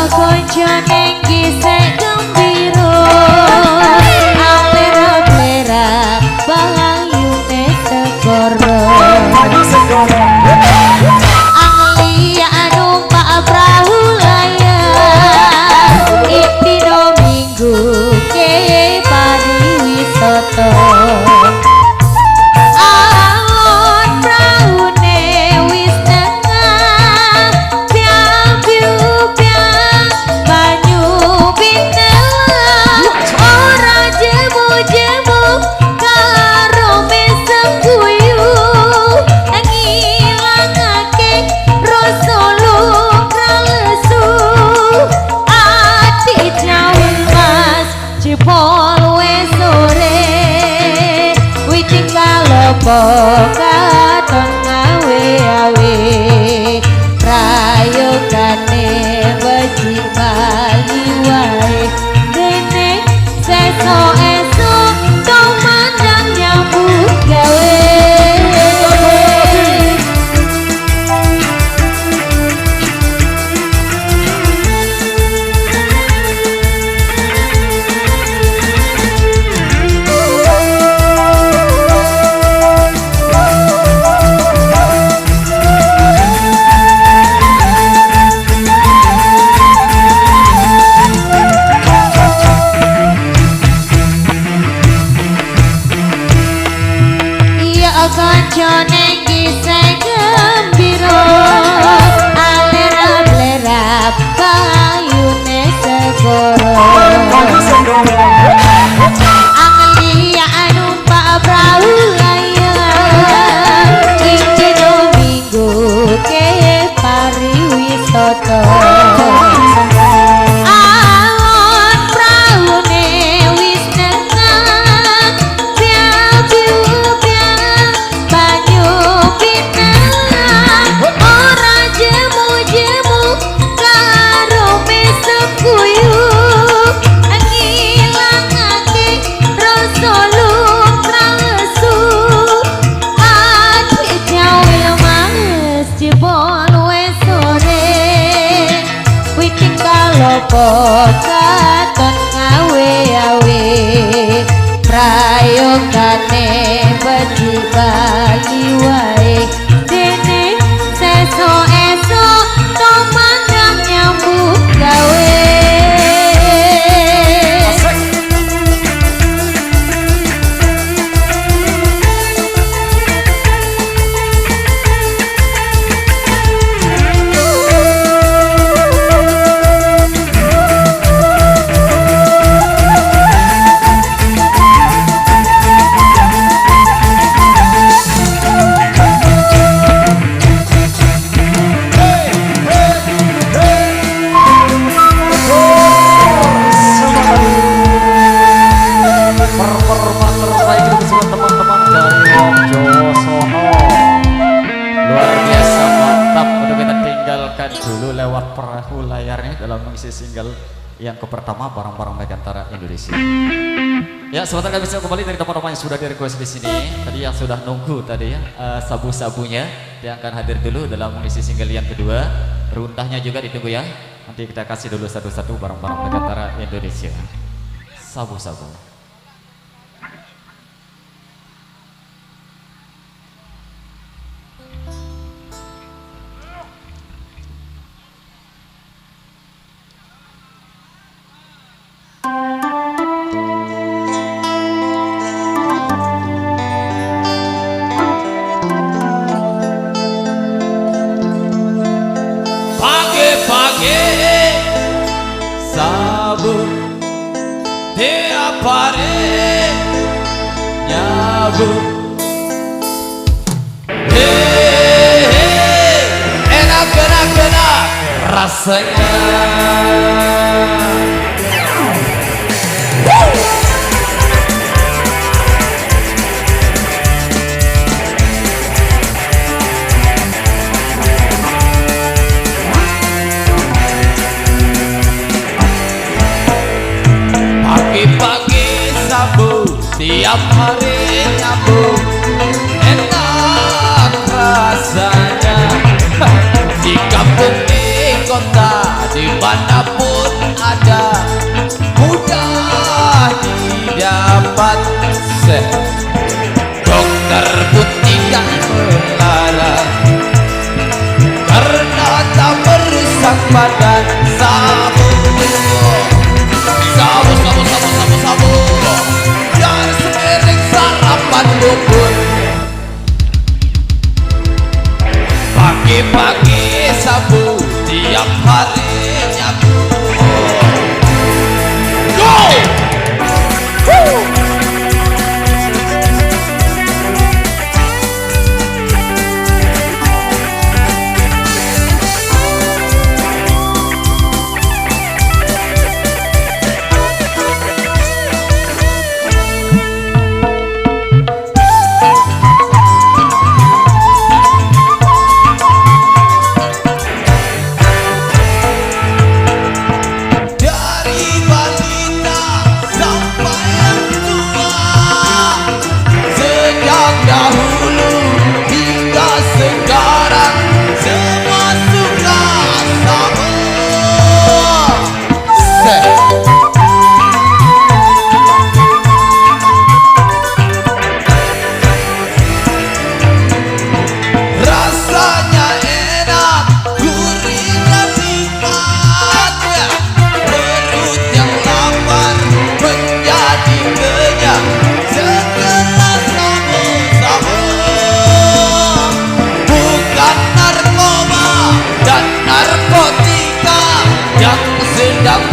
koncone kisah gembira alera-alera bahayune segoro anglia numpak perahu layar dino minggu ke pariwisata katon ngawe-awe prayogane beci bali wae dene sesuk-esuk tong mandang nyambut gawe koncone kisah gembira alera-alera bahayune segoro anglia numpak perahu layar dino minggu ke pariwisata katon ngawe-awe prayogane beci bali wae dene sesuk-esuk tong mandang nyambut gawe dulu lewat perahu layarnya dalam mengisi single yang pertama barang-barang Megantara Indonesia. Ya, sebentar kami bisa kembali dari teman-teman yang sudah di request di sini. Tadi yang sudah nunggu tadi ya, sabu-sabunya dia akan hadir dulu dalam mengisi single yang kedua. Runtahnya juga ditunggu ya. Nanti kita kasih dulu satu-satu barang-barang Megantara Indonesia. Sabu-sabu. Sabu tiap hari nyabu enak rasanya pagi-pagi sabu tiap hari nyabu enak rasanya di kampung kota dimanapun ada, mudah didapat. Dokter pun tidak melarang karena tak merusak badan. Sabu, sabu, sabu, sabu, sabu, sabu, biar sepiring sarapan bubur. Pagi-pagi sabu, tiap hari nyabu. Go! Woo!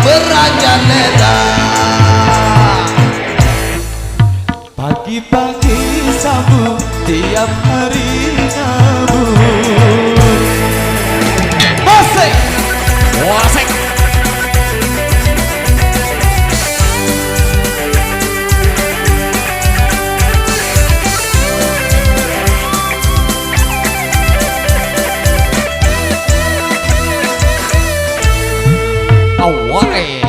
Merajalela. Pagi-pagi sabu, tiap hari nabur. Wasik, wasik. Awai.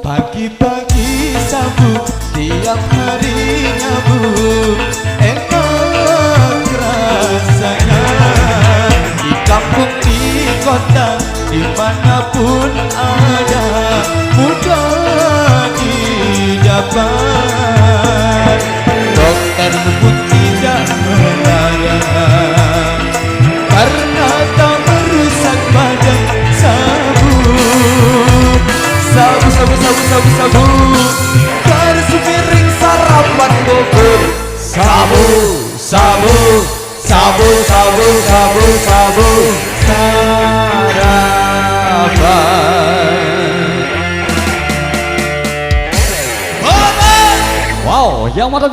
Pagi-pagi sabu, tiap hari nyabu. Enak rasanya di kampung, di kota, dimanapun ada, mudah didapat. Dokter pun tidak melarang karena tak merusak badan. Sabu, sabu, sabu, sabu, sabu, dari sepiring sarapan bubur. Sabu, sabu, sabu, sabu, sabu, sabu, sarapan. Wow, yang mana